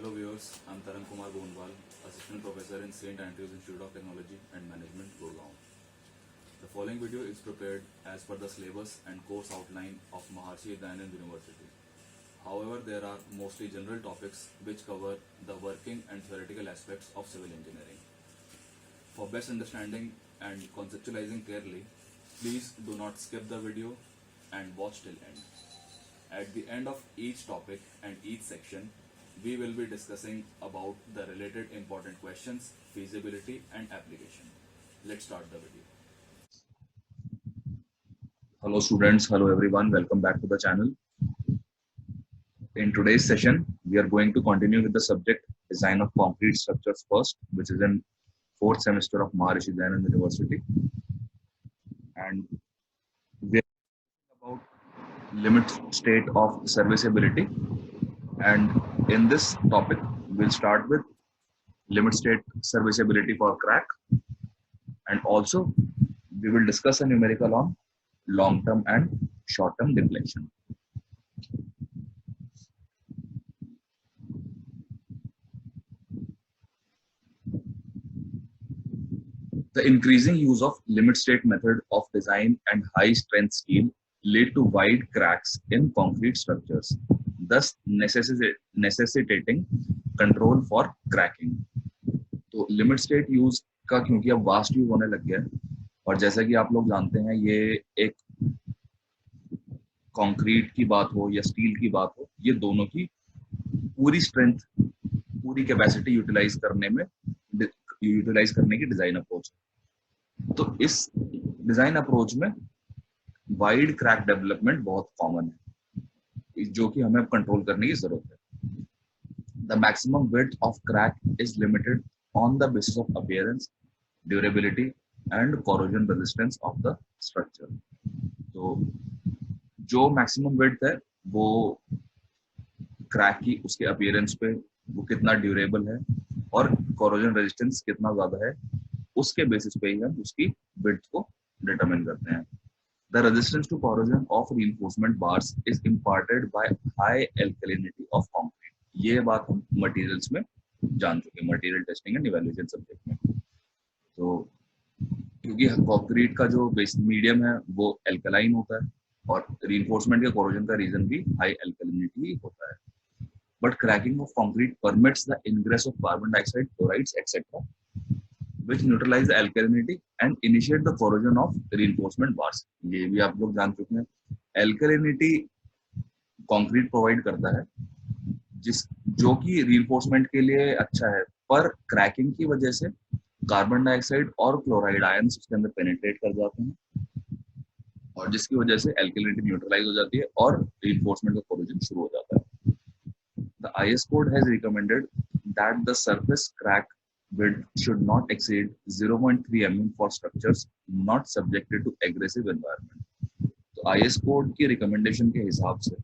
Hello viewers, I'm Taran Kumar Goonwal, Assistant Professor in St. Andrews Institute of Technology and Management, Gurgaon. The following video is prepared as per the syllabus and course outline of Maharshi Dayanand University. However, there are mostly general topics which cover the working and theoretical aspects of civil engineering. For best understanding and conceptualizing clearly, please do not skip the video and watch till end. At the end of each topic and each section, we will be discussing about the related important questions, feasibility and application. Let's start the video. Hello students, hello everyone, welcome back to the channel. In today's session, we are going to continue with the subject Design of Concrete Structures First, which is in 4th semester of Maharishi Dayanand University. And we are about limit state of serviceability. And in this topic, we'll start with limit state serviceability for crack. And also, we will discuss a numerical on long-term and short-term deflection. The increasing use of limit state method of design and high strength steel lead to wide cracks in concrete structures, thus necessitating control for cracking. तो limit state use का क्योंकि अब vast use होने लग गया है और जैसा कि आप लोग जानते हैं ये एक कंक्रीट की बात हो या स्टील की बात हो, ये दोनों की पूरी स्ट्रेंथ, पूरी कैपेसिटी यूटिलाइज करने की डिजाइन अप्रोच है। तो इस डिजाइन अप्रोच में वाइड क्रैक डेवलपमेंट बहुत कॉमन है, जो कि हमें कंट्रोल करने की जरूरत है। The maximum width of crack is limited on the basis of appearance, durability and corrosion resistance of the structure. तो जो मैक्सिमम विड्थ है वो क्रैक की उसके अपीयरेंस पे, वो कितना ड्यूरेबल है और कोरोजन रेजिस्टेंस कितना ज्यादा है, उसके बेसिस पे ही हम उसकी विड्थ को डिटरमाइन करते हैं। The resistance to corrosion of reinforcement bars is imparted by high alkalinity of concrete. ये बात हम मटेरियल्स में जान चुके, material testing and evaluation subject में। तो क्योंकि कंक्रीट का जो बेस मीडियम है वो एल्कलाइन होता है और रीइंफोर्समेंट के कोरोजन का रीजन भी हाई एल्कलिनिटी होता है। But cracking of concrete permits the ingress of carbon dioxide, chlorides etcetera which neutralize the alkalinity and initiate the corrosion of reinforcement bars. ये भी आप लोग जान चुके हैं। एल्कलिनिटी कंक्रीट प्रोवाइड करता है जो कि रीइंफोर्समेंट के लिए अच्छा है, पर क्रैकिंग की वजह से कार्बन डाइऑक्साइड और क्लोराइड आयंस उसके अंदर पेनिट्रेट कर जाते हैं और जिसकी वजह से एल्कलिनिटी न्यूट्रलाइज हो जाती है और रीइंफोर्समेंट का कोरोजन शुरू हो जाता है। The IS code has recommended that the surface crack width should not exceed 0.3 mm for structures not subjected to aggressive environment. तो IS कोड की रिकमेंडेशन के हिसाब से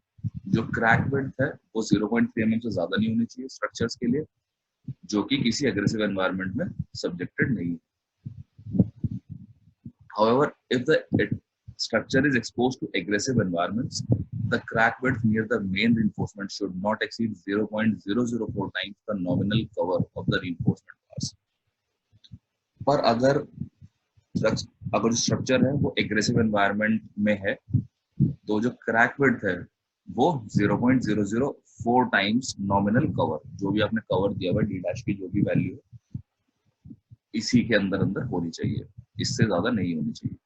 जो क्रैक विड्थ है वो 0.3 mm से ज्यादा नहीं होनी चाहिए स्ट्रक्चर्स के लिए जो कि किसी एग्रेसिव एनवायरनमेंट में सब्जेक्टेड नहीं है। However, if the structure is exposed to aggressive environments, the crack width near the main reinforcement should not exceed 0.004 times the nominal cover of the reinforcement bars. पर अगर जो स्ट्रक्चर है वो aggressive environment में है तो जो क्रैक विड्थ है वो 0.004 टाइम्स नॉमिनल कवर, जो भी आपने कवर दिया हुआ डी डैश की जो भी वैल्यू है, इसी के अंदर होनी चाहिए, इससे ज्यादा नहीं होनी चाहिए।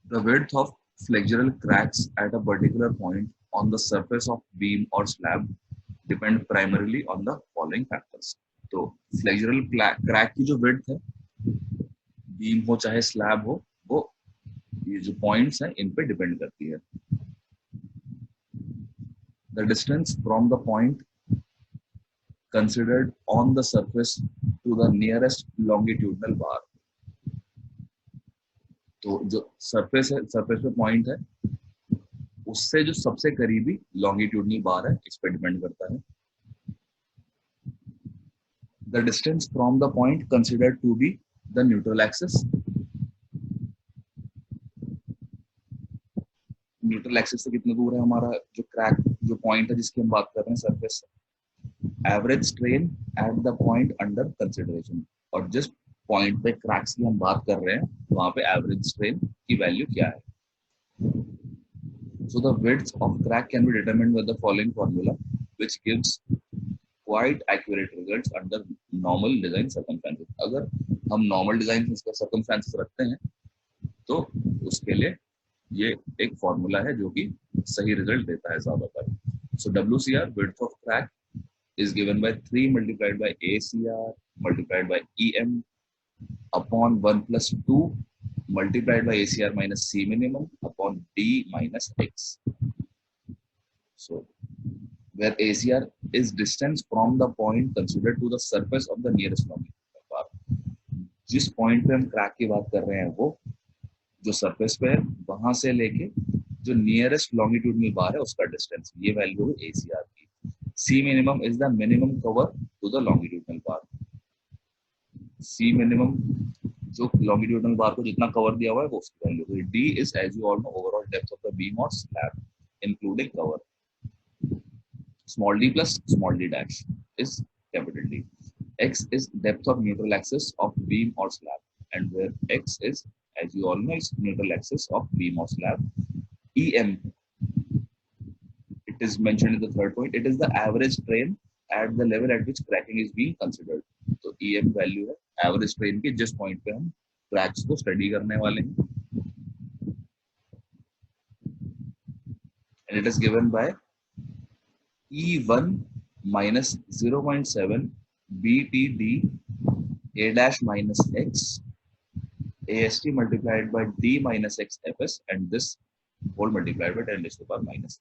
The width of flexural cracks at a particular point on the surface of beam or slab depend primarily on the following factors. तो फ्लेक्सुरल क्रैक की जो विड्थ है, बीम हो चाहे स्लैब हो, वो ये जो पॉइंट्स हैं इन पे डिपेंड करती है। The distance from the point considered on the surface to the nearest longitudinal bar. तो जो सरफेस पे पॉइंट है उससे जो सबसे करीबी लॉन्गिट्यूडनल बार है इस पे डिपेंड करता है। The distance from the point considered to be the neutral axis neutral axis से कितना दूर है हमारा जो क्रैक, जो पॉइंट है जिसकी हम बात कर रहे हैं सरफेस से। Average strain at the point under consideration, और जिस पॉइंट पे क्रैक्स की हम बात कर रहे हैं वहां पे एवरेज स्ट्रेन की वैल्यू क्या है। So the width of crack can be determined by the following formula, which gives quite accurate results under normal design circumstances. अगर हम normal design circumstances रखते हैं तो उसके लिए ये एक फॉर्मूला है जो कि सही रिजल्ट देता है ज्यादातर. So WCR, width of crack, is given by 3 multiplied by ACR multiplied by EM upon 1 plus 2 multiplied by ACR minus C minimum upon D minus X. So where ACR is distance from the point considered to the surface of the nearest longitudinal bar. जिस point पे हम crack की बात कर रहे हैं वो जो सरफेस पे है वहां से लेके जो नियरेस्ट लॉन्गिट्यूडनल बार है उसका डिस्टेंस, ये वैल्यू है ACR की. C minimum is the minimum cover to the longitudinal bar. C minimum जो longitudinal bar को जितना कवर दिया हुआ है वो उसकी वैल्यू है. D is, as you all know, overall depth of the beam or slab including cover. Small d plus small d dash is capital D. X is depth of neutral axis of beam or slab, and where X is, as you all know, is neutral axis of beam or slab. EM, it is mentioned in the third point, it is the average strain at the level at which cracking is being considered. तो EM value है average strain की जिस point पे हम cracks को study करने वाले हैं, and it is given by E1 minus 0.7 BTD A dash minus X AST multiplied by D minus X Fs, and this whole multiplied by 10 raised to the power minus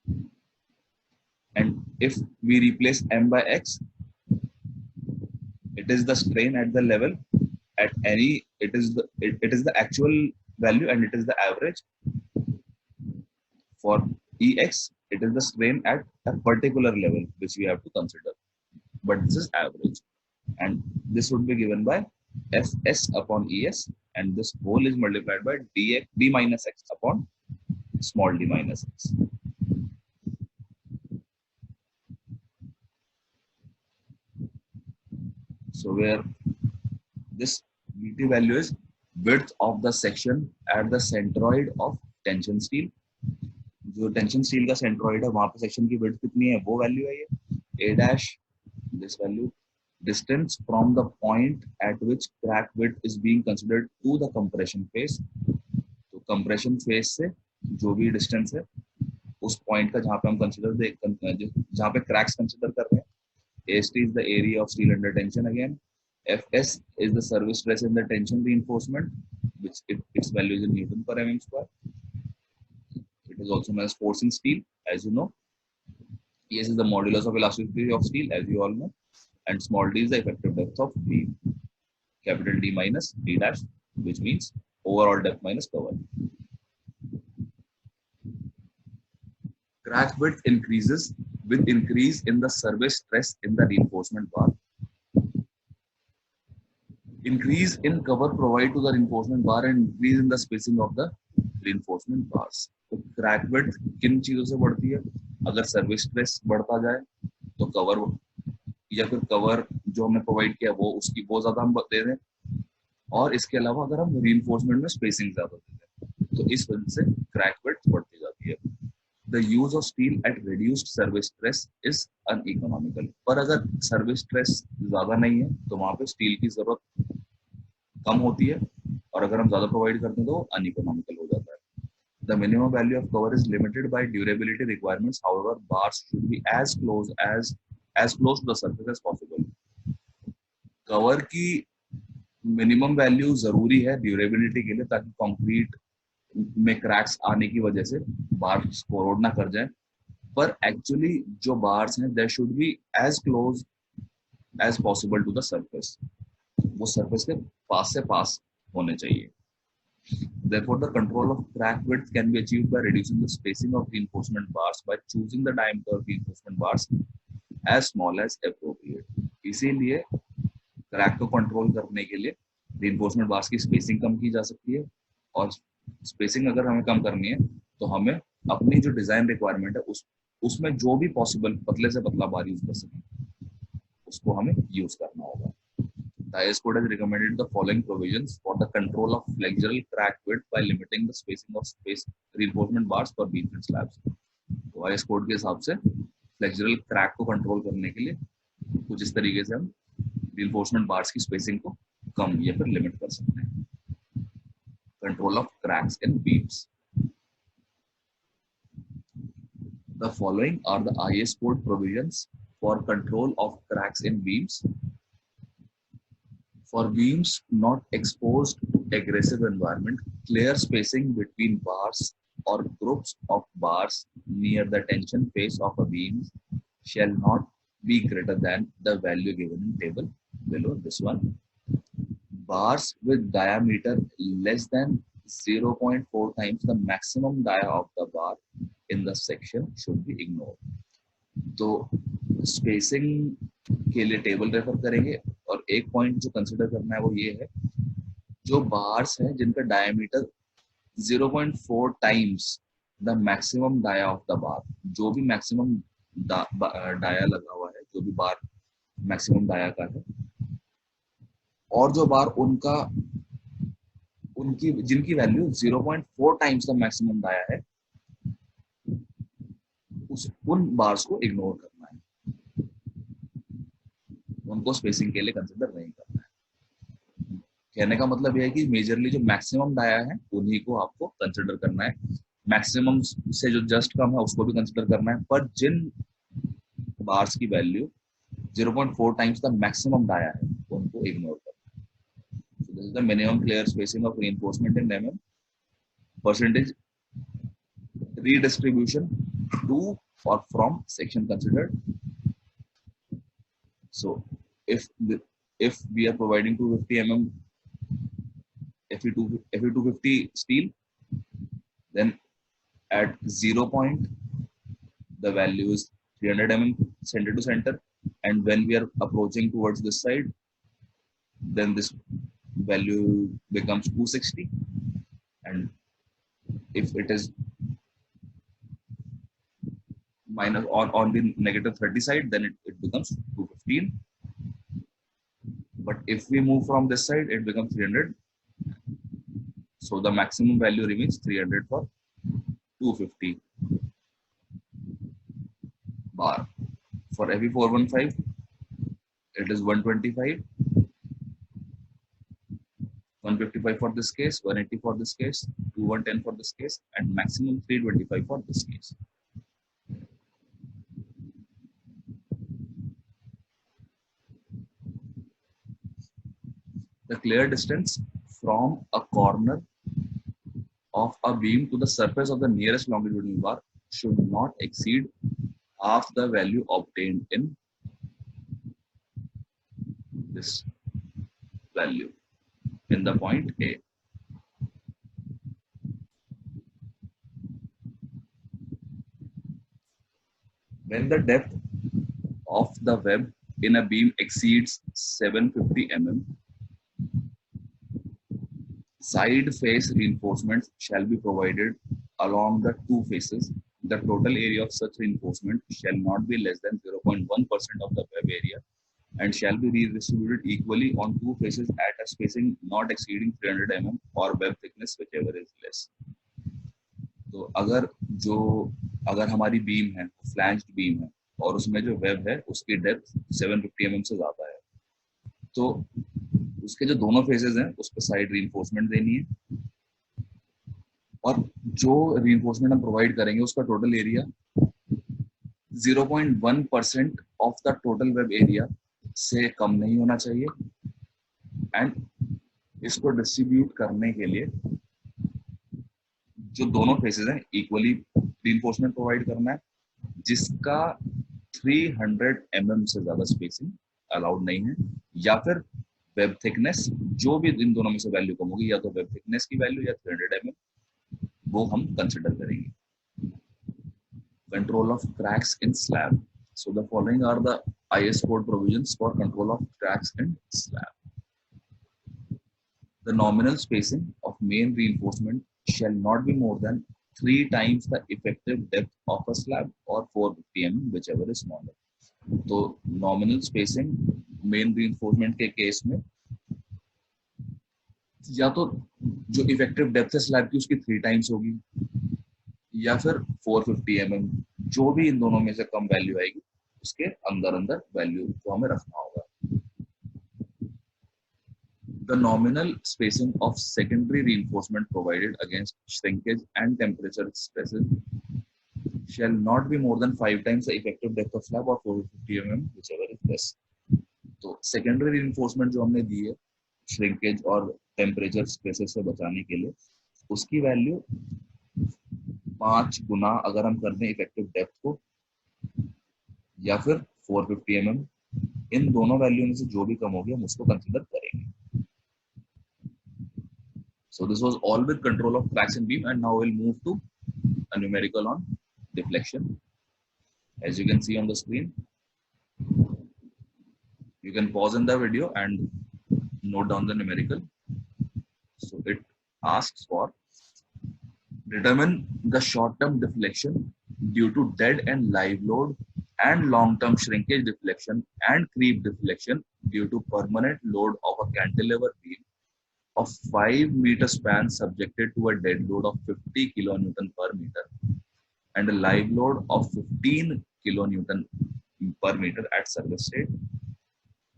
3. And if we replace M by X, it is the strain at the level at any, it is the actual value and it is the average. For EX, it is the strain at a particular level which we have to consider, but this is average, and this would be given by Fs upon Es, and this whole is multiplied by D minus X upon small d minus X. So where this BT value is width of the section at the centroid of tension steel. जो tension steel का centroid है वहां पे section की width कितनी है वो value है ये A dash, this value. Distance from the point at which crack width is being considered to the compression phase. तो compression phase से जो भी डिस्टेंस है उस पॉइंट का जहां पे हम जहां पे क्रैक्स कंसिडर कर रहे हैं. AST is the area of steel under tension again. Fs is the service stress in the tension reinforcement, which its value is in Newton per mm square. It is also known as force in steel, as you know. Es is the modulus of elasticity of steel, as you all know, and small d is the effective depth of beam, capital D minus D dash, which means overall depth minus cover. Crack width increases with increase in the service stress in the reinforcement bar. Increase in cover provided to the reinforcement bar and increase in the spacing of the reinforcement bars. तो crack width किन चीजों से बढ़ती है? अगर service stress बढ़ता जाए तो कवर, या फिर कवर जो हमने प्रोवाइड किया वो उसकी बहुत ज्यादा हम दे दें, और इसके अलावा अगर हम रीइंफोर्समेंट में स्पेसिंग ज्यादा दे दें तो इस वजह से क्रैक विड्थ बढ़ती जाती है. The use of steel at reduced service stress is uneconomical. पर अगर सर्विस स्ट्रेस ज्यादा नहीं है तो वहां पे स्टील की जरूरत कम होती है, और अगर हम ज्यादा प्रोवाइड करते हैं तो अनइकोनॉमिकल हो जाता है. The minimum value of cover is limited by durability requirements. However, bars should be as close to the surface as possible. Cover की मिनिमम वैल्यू जरूरी है ड्यूरेबिलिटी के लिए, ताकि कंक्रीट में क्रैक्स आने की वजह से बार्स कोरोड ना कर जाए. पर एक्चुअली जो बार्स हैं there should be as close as possible to the surface. वो सरफेस के पास से पास होने चाहिए. Therefore, the control of crack width can be achieved by reducing the spacing of reinforcement bars by choosing the diameter of reinforcement bars as small as appropriate. इसीलिए crack को control करने के लिए reinforcement bars की spacing कम की जा सकती है और स्पेसिंग अगर हमें कम करनी है तो हमें अपनी जो डिजाइन रिक्वायरमेंट है उसमें जो भी पॉसिबल पतले से पतला बार यूज कर सकें उसको हमें यूज करना होगा। The IS code has recommended the following provisions for the control of flexural crack width by limiting the spacing of space reinforcement bars for beams and slabs. तो IS code के हिसाब से फ्लेक्सुरल क्रैक को control करने के लिए कुछ इस तरीके से हम reinforcement bars की spacing को कम या फिर लिमिट कर सकते हैं। Control of cracks in beams. The following are the IS code provisions for control of cracks in beams. For beams not exposed to aggressive environment, clear spacing between bars or groups of bars near the tension face of a beam shall not be greater than the value given in table below this one. Bars with diameter less than 0.4 times the maximum dia of the bar in the section should be ignored. तो spacing के लिए table refer करेंगे और एक point जो consider करना है वो ये है, जो बार्स हैं जिनका diameter 0.4 times the maximum dia of the bar, जो भी मैक्सिमम डाया लगा हुआ है, जो भी बार मैक्सिमम डाया का है, और जो बार उनकी जिनकी value 0.4 times the maximum dia है, उन बार्स को इग्नोर करना है, उनको स्पेसिंग के लिए कंसिडर नहीं करना है। कहने का मतलब यह है कि मेजरली जो मैक्सिमम डाया है उन्हीं को आपको कंसिडर करना है, मैक्सिमम से जो जस्ट कम है उसको भी कंसिडर करना है, पर जिन बार्स की value 0.4 times the maximum dia है उनको इग्नोर करना है। So this is the minimum clear spacing of reinforcement in mm, percentage redistribution to or from section considered. So if we are providing 250 mm Fe250 steel, then at 0 point the value is 300 mm center to center, and when we are approaching towards this side, then this value becomes 260, and if it is minus on the negative 30 side, then it becomes 215. But if we move from this side, it becomes 300. So the maximum value remains 300 for 250 bar. For Fe415, it is 125, 155 for this case, 180 for this case, 2110 for this case, and maximum 325 for this case. The clear distance from a corner of a beam to the surface of the nearest longitudinal bar should not exceed half the value obtained in this value in the point A. When the depth of the web in a beam exceeds 750 mm, side face reinforcements shall be provided along the two faces. The total area of such reinforcement shall not be less than 0.1% of the web area and shall be redistributed equally on two faces at a spacing not exceeding 300 mm or web thickness whichever is less. तो अगर हमारी beam है, फ्लैंज्ड beam है, और उसमें जो web है उसकी डेप्थ 750 mm से ज्यादा है, तो उसके जो दोनों फेसेस हैं उस पर साइड रीइंफोर्समेंट देनी है, और जो रीइंफोर्समेंट हम प्रोवाइड करेंगे उसका total area 0.1% of the total web area से कम नहीं होना चाहिए, एंड इसको डिस्ट्रीब्यूट करने के लिए जो दोनों फेसेस हैं इक्वली रीइंफोर्समेंट प्रोवाइड करना है, जिसका 300 mm से ज्यादा स्पेसिंग अलाउड नहीं है, या फिर वेब थिकनेस जो भी इन दोनों में से वैल्यू कम होगी, या तो वेब थिकनेस की वैल्यू या 300 mm, वो हम कंसिडर करेंगे. Control of cracks in slab. So the following are the IS code provisions for control of cracks in slab. The nominal spacing of main reinforcement shall not be more than 3 times the effective depth of a slab or 450 mm, whichever is smaller. तो nominal spacing main reinforcement के case में या तो जो effective depth है slab की उसकी 3 times होगी या फिर 450 mm, जो भी इन दोनों में से कम वैल्यू आएगी उसके अंदर अंदर वैल्यू को हमें रखना होगा. The nominal spacing of secondary reinforcement provided against shrinkage and temperature stresses shall not be more than 5 times the effective depth of slab or 450 mm, whichever is less. तो सेकेंडरी रिइंफोर्समेंट जो हमने दी है shrinkage और temperature stresses से बचाने के लिए, उसकी वैल्यू 5 गुना अगर हम कर दें इफेक्टिव डेप्थ को या फिर 450 mm, इन दोनों वैल्यू में से जो भी कम होगी हम उसको कंसीडर करेंगे. So this was all with control of cracks in beam, and now we'll move to a numerical on deflection. As you can see on the screen, you can pause in the video and note down the numerical. So it asks for determine the short-term deflection due to dead and live load and long-term shrinkage deflection and creep deflection due to permanent load of a cantilever beam of 5-meter span subjected to a dead load of 50 kilonewton per meter and a live load of 15 kilonewton per meter at surface state.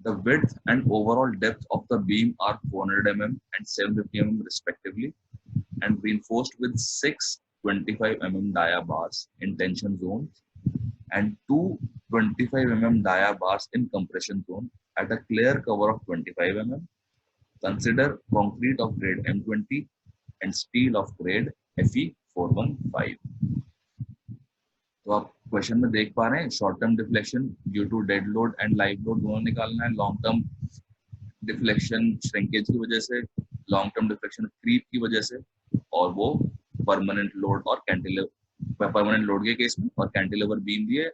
The width and overall depth of the beam are 400 mm and 750 mm respectively, and reinforced with 6 25 mm dia bars in tension zones and 2 25 mm dia bars in compression zone at a clear cover of 25 mm. Consider concrete of grade M20 and steel of grade Fe415. तो आप question में देख पा रहे हैं short term deflection due to dead load and live load दोनों निकालना है, लॉन्ग टर्म डिफ्लेक्शन श्रिंकेज की वजह से, लॉन्ग टर्म डिफ्लेक्शन क्रीप की वजह से, और वो परमानेंट लोड और कैंटिलीवर, परमानेंट लोड के केस में और कैंटिलीवर बीम भी है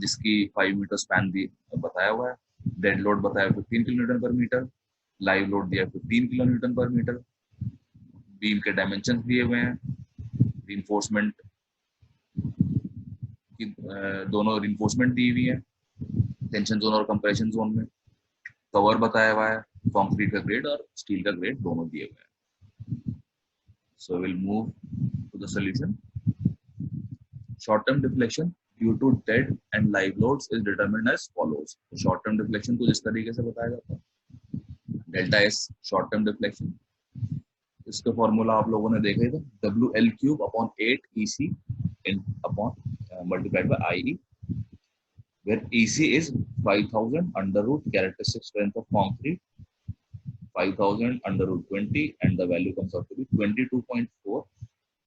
जिसकी 5 मीटर स्पैन भी बताया हुआ है, डेड लोड बताया 15 किलोन्यूटन पर मीटर, लाइव लोड दिया 15 किलोन्यूटन पर मीटर, बीम के डायमेंशन दिए हुए हैं, रिइंफोर्समेंट की दोनों रिइंफोर्समेंट दी हुई है टेंशन जोन और कंप्रेशन जोन में, कवर बताया हुआ है, कंक्रीट का ग्रेड और स्टील का ग्रेड दोनों दिए हुए हैं. So will move to the solution. Short term deflection due to dead and live loads is determined as follows. Short term deflection को जिस तरीके से बताया जाता है, delta S short term deflection, इसका फॉर्मूला आप लोगों ने देखा था, WL³ upon 8 EC upon multiplied by IE, where EC is 5000 under root characteristic strength of concrete, 5000 under root 20, and the value comes out to be 22.4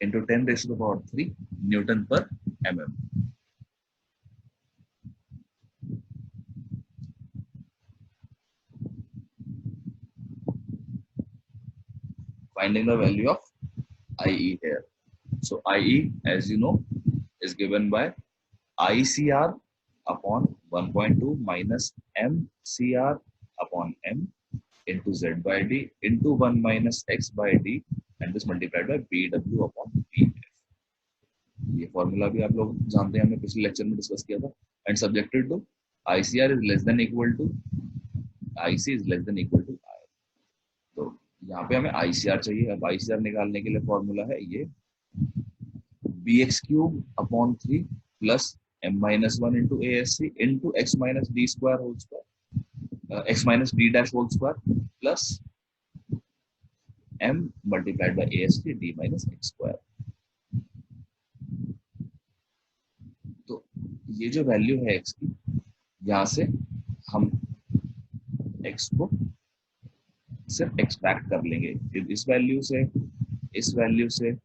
into 10 raised to the power 3 Newton per mm. Finding the value of IE here. So IE, as you know, is given by ICR upon 1.2 minus MCR upon M into Z by D into 1 minus X by D, and this multiplied by BW upon BF. ये formula भी आप लोग जानते हैं, हमने पिछले lecture में discuss किया था. And subjected to ICR is less than equal to IC is less than equal to I. तो यहाँ पे हमें ICR चाहिए. अब ICR निकालने के लिए फॉर्मूला है ये BX³ upon 3 plus M-1 into ASC into X minus D square whole square, X minus D dash whole square plus M multiplied by ASC D minus X square. तो ये जो वैल्यू है X की, यहाँ से हम X को सिर्फ एक्सट्रैक्ट कर लेंगे, इस वैल्यू से, इस वैल्यू से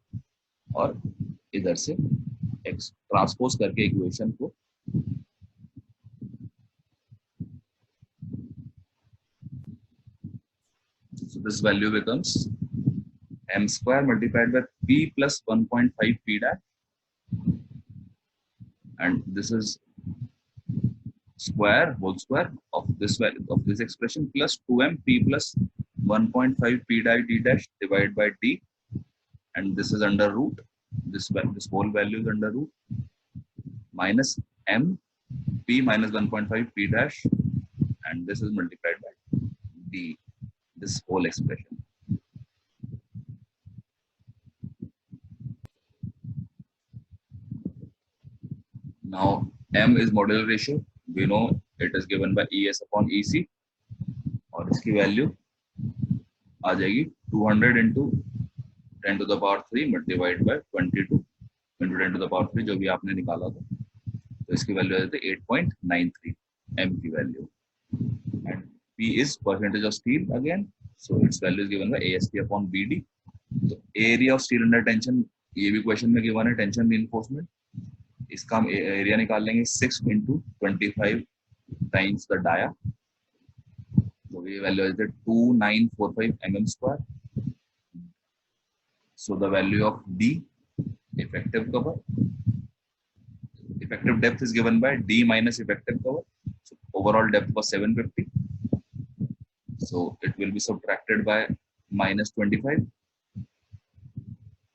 और इधर से एक्स ट्रांसपोज करके इक्वेशन को so this value becomes m square multiplied by p plus 1.5 p dash, and this is square whole square of this value of this expression plus 2m p plus 1.5 p dash d dash divided by d and this is under root. This whole value is under root minus m p minus 1.5 p dash, and this is multiplied by d, this whole expression. Now m is modular ratio. We know it is given by ES upon EC, और इसकी value आ जाएगी 200 into 10 to the power 3 multiplied by 22 into 10 to the power 3 जो भी आपने निकाला था, तो इसकी वैल्यू आ जाती है 8.93 m की value, and p is percentage of steel again, so its value is given by AST upon BD. तो area of steel under tension, ये भी क्वेश्चन में गिवन है, टेंशन रीइंफोर्समेंट, इसका हम एरिया निकाल लेंगे 6 into 25 times the dia, तो ये वैल्यू है 2945 mm square. So the value of D, effective cover, effective depth is given by D minus effective cover. So overall depth was 750. So it will be subtracted by minus 25.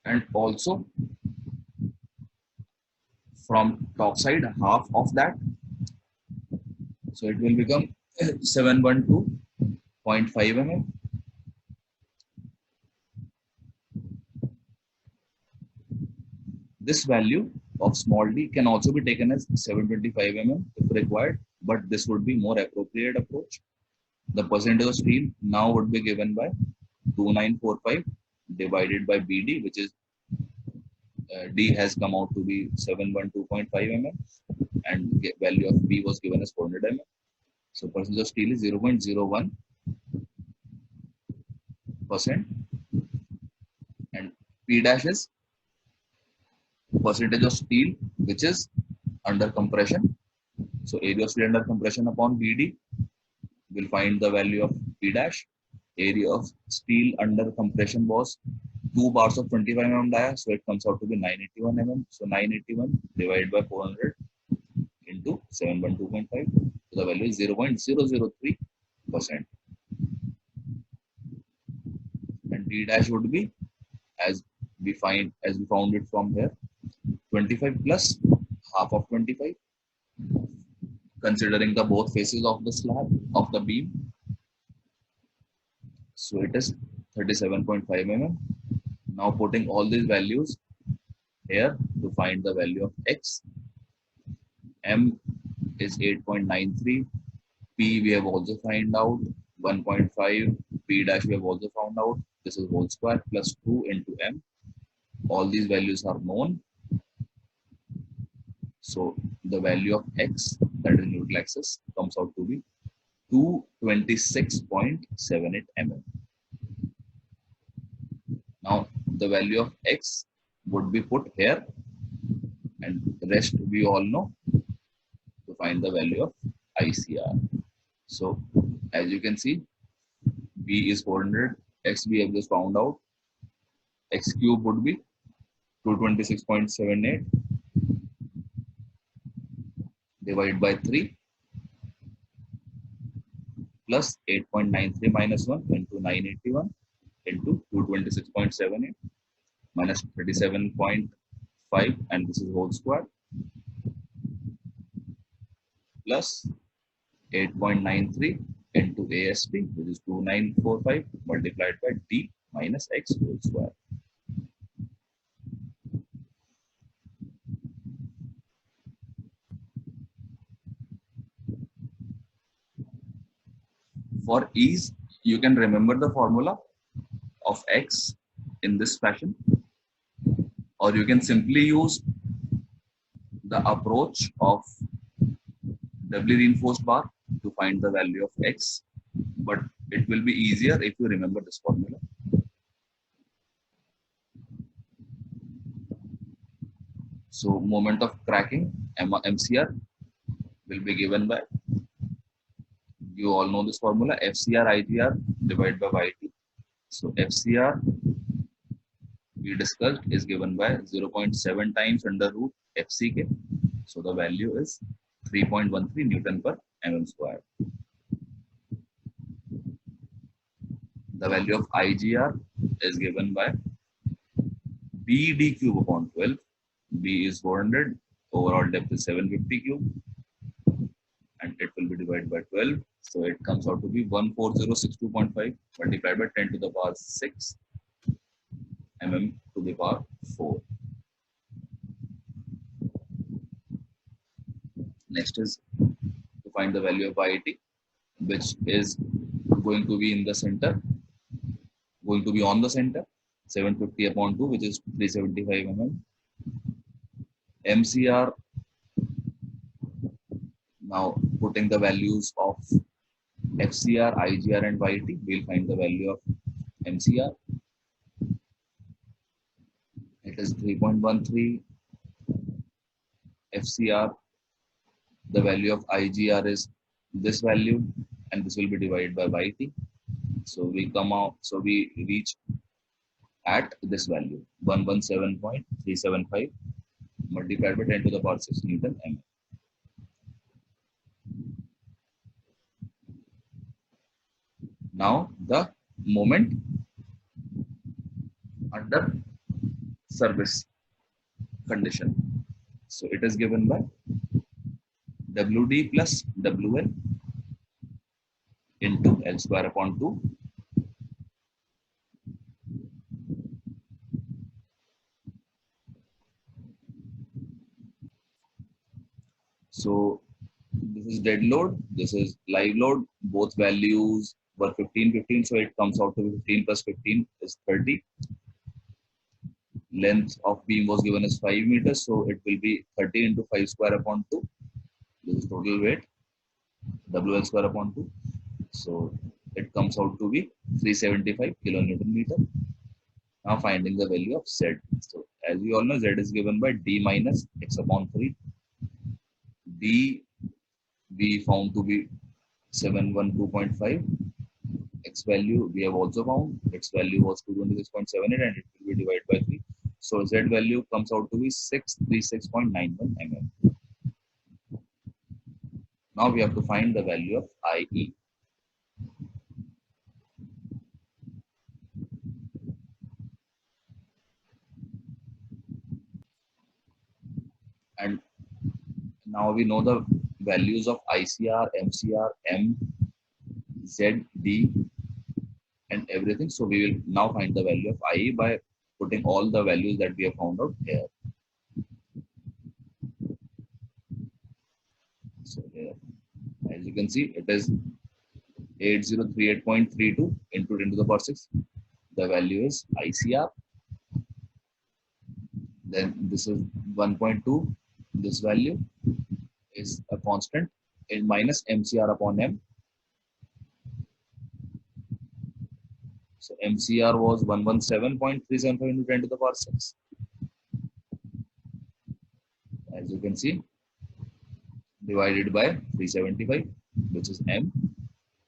And also from top side, half of that. So it will become 712.5 mm. This value of small d can also be taken as 725 mm if required, but this would be more appropriate approach. The percentage of steel now would be given by 2945 divided by BD, which is D has come out to be 712.5 mm, and value of B was given as 400 mm. So percentage of steel is 0.01%, and P dash is percentage of steel which is under compression. So area of steel under compression upon BD, will find the value of P dash. Area of steel under compression was 2 bars of 25 mm dia, so it comes out to be 981 mm. So 981 divided by 400 into 712.5, so the value is 0.003%. And D dash would be, as we found it from here, 25 plus half of 25, considering the both faces of the slab of the beam. So it is 37.5 mm. Now putting all these values here to find the value of x. M is 8.93. P we have also found out 1.5. P dash we have also found out. This is whole square plus 2 into m. All these values are known. So the value of x, that is neutral axis, comes out to be 226.78 mm. Now the value of x would be put here, and the rest we all know to find the value of ICR. So as you can see, B is 400, x we have just found out, x cube would be 226.78 divided by 3 plus 8.93 minus 1 into 981 into 226.78 minus 37.5, and this is whole square, plus 8.93 into AST, which is 2945 multiplied by D minus x whole square. For ease, you can remember the formula of x in this fashion, or you can simply use the approach of doubly reinforced bar to find the value of x, but it will be easier if you remember this formula. So moment of cracking, MCR, will be given by, you all know this formula, FCR IGR divided by YT. So FCR we discussed is given by 0.7 times under root FCK. So the value is 3.13 Newton per mm square. The value of IGR is given by 0.7 times under root FCK. So the value is 3.13 Newton per mm square. The value of FCR is given by 0.7 times under root FCK. So the value is 3.13 Newton per mm square. The value of IGR is given by 0.7 times under root FCK. So the value is 3.13 Newton per mm square. The value of IGR BD cube upon 12. B is 400. Overall depth is 750 cube, and it will be divided by 12. So it comes out to be 14062.5 multiplied by 10 to the power 6 mm to the power 4. Next is to find the value of YT, which is going to be in the center, going to be on the center, 750 upon 2, which is 375 mm. MCR, now putting the values of FCR, IGR and YT, we'll find the value of MCR. It is 3.13. FCR, the value of IGR is this value, and this will be divided by YT. So we reach at this value, 117.375 multiplied by 10 to the power 6 Newton mm. Now the moment under service condition. So it is given by WD plus WL into L square upon 2. So this is dead load, this is live load. Both values were 15, 15. So it comes out to be 15 plus 15 is 30. Length of beam was given as 5 meters. So it will be 30 into 5 square upon 2. This is total weight, WL square upon 2. So it comes out to be 375 kilonewton meter. Now finding the value of Z. So as we all know, Z is given by D minus X upon 3. D we found to be 712.5. X value we have also found. X value was 226.78 and it will be divided by 3. So Z value comes out to be 636.91 mm. Now we have to find the value of IE. And now we know the values of ICR, MCR, M, Z, D, and everything. So we will now find the value of IE by putting all the values that we have found out here. So here, as you can see, it is 8038.32 into 10 to the power 6. The value is ICR. Then this is 1.2. This value is a constant in minus MCR upon M. So MCR was 117.375 into 10 to the power 6. As you can see, divided by 375, which is M.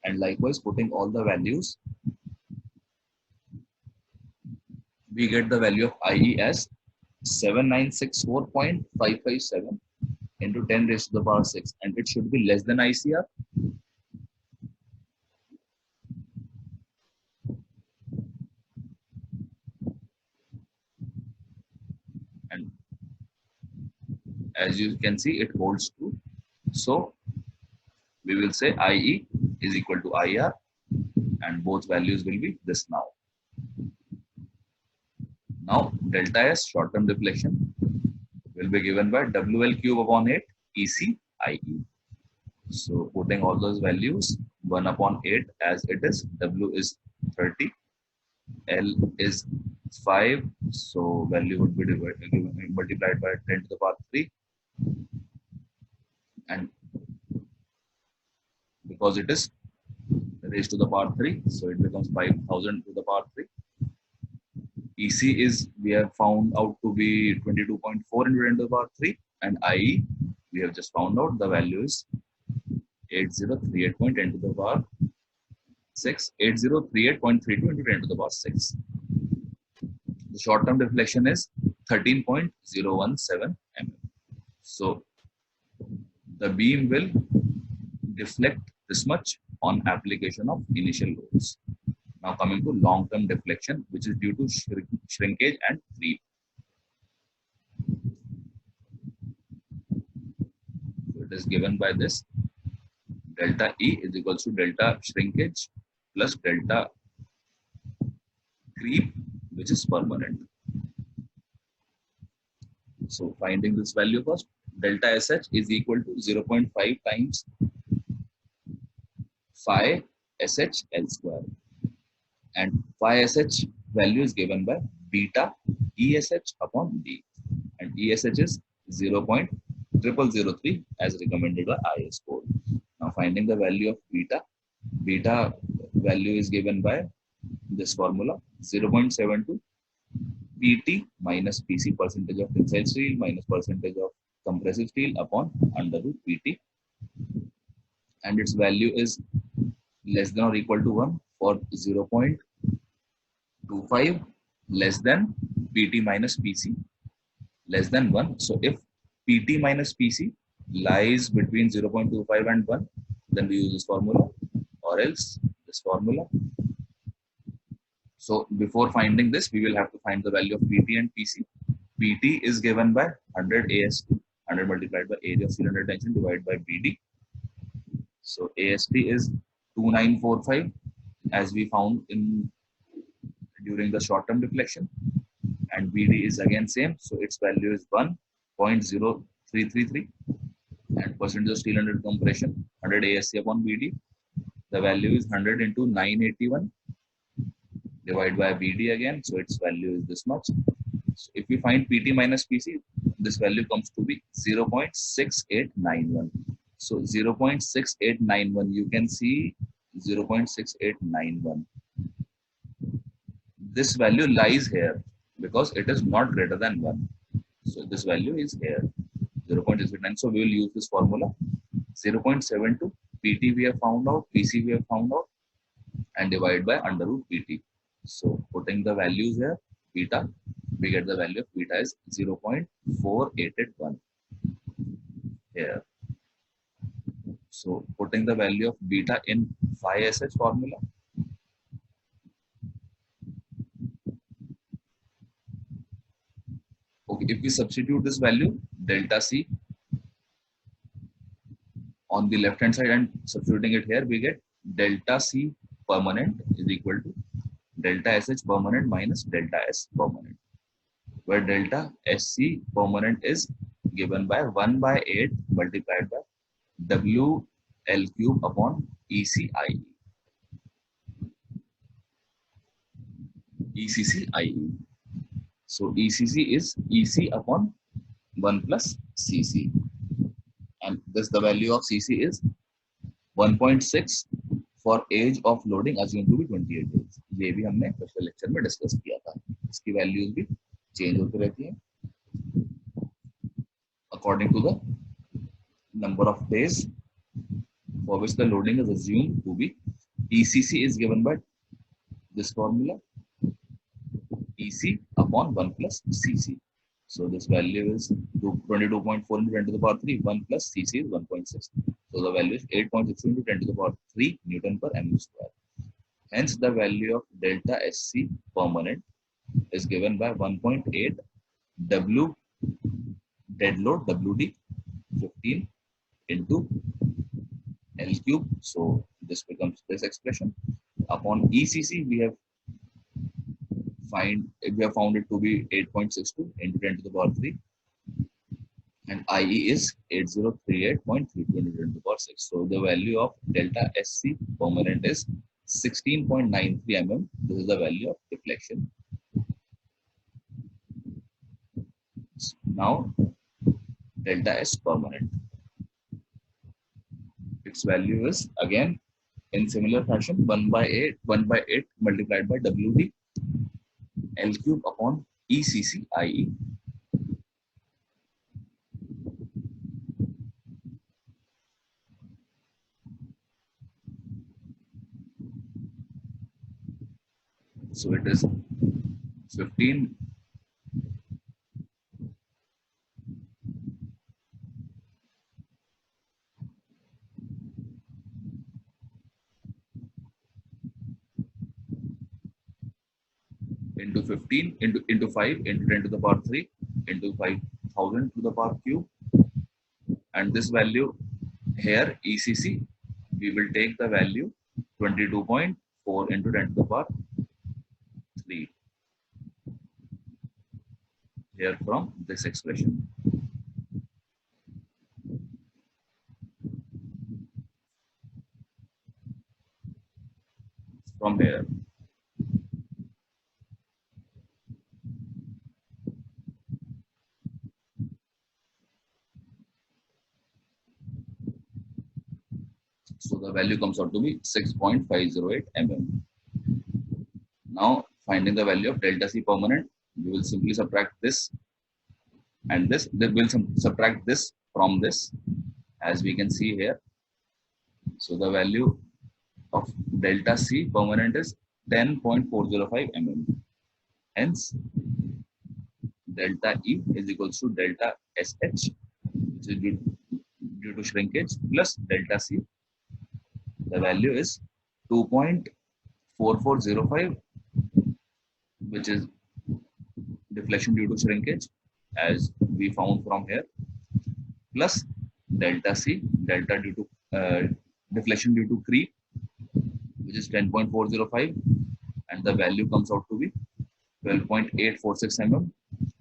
And likewise, putting all the values, we get the value of IE as 7964.557 into 10 raised to the power 6, and it should be less than ICR. And as you can see, it holds true. So we will say IE is equal to IR, and both values will be this now. Now delta S, short-term deflection, will be given by WL cube upon 8 EC IE. So putting all those values, 1 upon 8 as it is, W is 30, L is 5, so value would be multiplied by 10 to the power 3, and because it is raised to the power 3, so it becomes 5000 to the power 3. EC is, we have found out to be 22.4 into 10 to the power 3, and IE, we have just found out the value is 8038.10 to the power 6, 8038.32 into 10 to the power 6. The short-term deflection is 13.017 mm. So the beam will deflect this much on application of initial loads. Now coming to long-term deflection, which is due to shrinkage and creep. it is given by this delta E is equals to delta shrinkage plus delta creep, which is permanent. So finding this value first, delta SH is equal to 0.5 times phi SH L square, and phi SH value is given by beta ESH upon D, and ESH is 0.0003 as recommended by IS code. Now finding the value of beta value is given by this formula 0.72 PT minus PC, percentage of tensile steel minus percentage of compressive steel, upon under root PT, and its value is less than or equal to 1 for 0.25, less than PT minus PC, less than 1. So if PT minus PC lies between 0.25 and 1, then we use this formula, or else this formula. So before finding this, we will have to find the value of PT and PC. PT is given by 100 AST, 100 multiplied by area of cylinder tension divided by BD. So AST is 2945 as we found during the short term deflection, and BD is again same, so its value is 1.0333, and percentage of steel under compression 100 ASC upon BD, the value is 100 into 981 divided by BD again, so its value is this much. So if we find PT minus PC, this value comes to be 0.6891. So 0.6891, you can see 0.6891. This value lies here because it is not greater than 1. So this value is here, 0.69. So we will use this formula, 0.72 PT we have found out, PC we have found out, and divide by under root PT. So putting the values here, beta, we get the value of beta is 0.481 here. So putting the value of beta in phi SH formula, okay, if we substitute this value delta C on the left hand side and substituting it here, we get delta C permanent is equal to delta SH permanent minus delta S permanent, where delta SC permanent is given by 1 by 8 multiplied by WL cube upon ECIE. ECCIE. So ECC is EC upon 1 plus CC, and thus the value of CC is 1.6 for age of loading assumed to be 28 days. ये भी हमने पिछले lecture में discuss किया था, इसकी values भी change होती रहती हैं according to the number of days for which the loading is assumed to be. ECC is given by this formula, EC upon 1 plus CC. So this value is 22.4 into 10 to the power 3, 1 plus CC is 1.6. So the value is 8.6 into 10 to the power 3 Newton per mm square. Hence the value of delta SC permanent is given by 1.8 W dead load WD 15 into L cube. So this becomes this expression upon ECC. We have found it to be 8.62 into 10 to the power 3, and IE is 8038.32 into 10 to the power 6. So the value of delta SC permanent is 16.93 mm. This is the value of deflection. Now delta S permanent, its value is again in similar fashion 1 by 8 multiplied by WD L cube upon ECCIE. So it is 15 into 15 into 5 into 10 to the power 3 into 5000 to the power cube, and this value here ECC, we will take the value 22.4 into 10 to the power 3 here from this expression. From here. So the value comes out to be 6.508 mm. Now finding the value of delta C permanent, we will simply subtract this and this. Then we'll subtract this from this, as we can see here. So the value of delta C permanent is 10.405 mm. Hence, delta E is equals to delta SH, which is due to shrinkage, plus delta C. The value is 2.4405, which is deflection due to shrinkage, as we found from here, plus delta C, delta due to deflection due to creep, which is 10.405, and the value comes out to be 12.846 mm.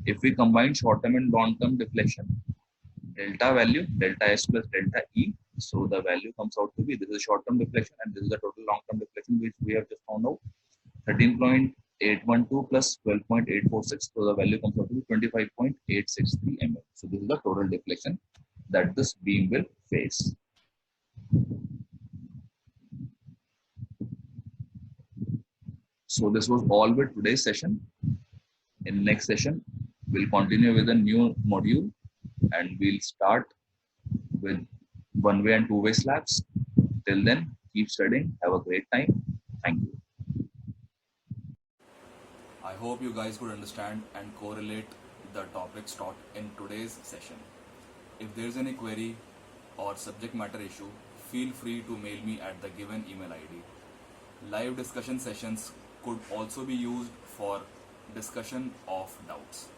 If we combine short-term and long-term deflection, delta value, delta S plus delta E, so the value comes out to be, this is short-term deflection and this is the total long-term deflection, which we have just found out, 13.812 plus 12.846, so the value comes out to be 25.863 mm. So this is the total deflection that this beam will face. So this was all with today's session. In next session, we'll continue with a new module and we'll start with one-way and two-way slabs. Till then, keep studying. Have a great time. Thank you. I hope you guys could understand and correlate the topics taught in today's session. If there is any query or subject matter issue, feel free to mail me at the given email ID. Live discussion sessions could also be used for discussion of doubts.